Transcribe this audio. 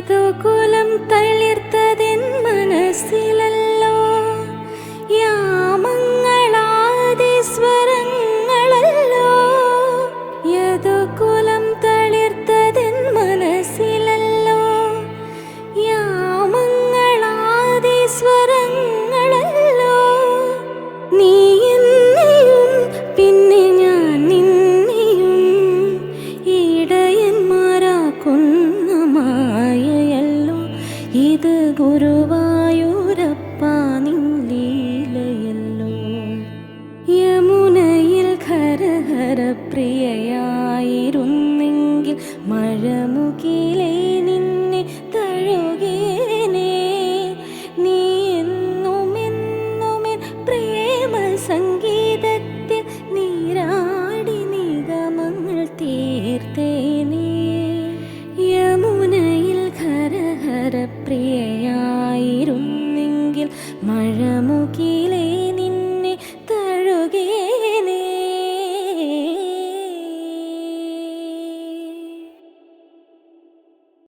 യദുകുലം തളിർത്തതെൻ മനസ്സിലല്ലോ യാമങ്ങളാദിസ്വരങ്ങളല്ലോ. യദുകുലം തളിർത്തതെൻ മനസ്സിലല്ലോ യാമങ്ങളാദിസ്വരങ്ങളല്ലോ. നീ എന്നെയും പിന്നെ ഞാൻ നിന്നെയും ഇടയന്മാരാക്കുന്ന മായയല്ലോ ഇത് ഗുരുവായൂരപ്പ നിൻ ലീലയല്ലോ. യമുനയിൽ ഖരഹര പ്രിയയായിരുന്നെങ്കിൽ മഴമുകിലേ നിന്നെ തഴുകേനേ. നീ എന്നുമെന്നുമെൻ പ്രേമ സംഗീതത്തിൽ നീരാടി നിഗമങ്ങൾ തീർത്തേനേ. യമുനയിൽ ഖരഹര പ്രിയ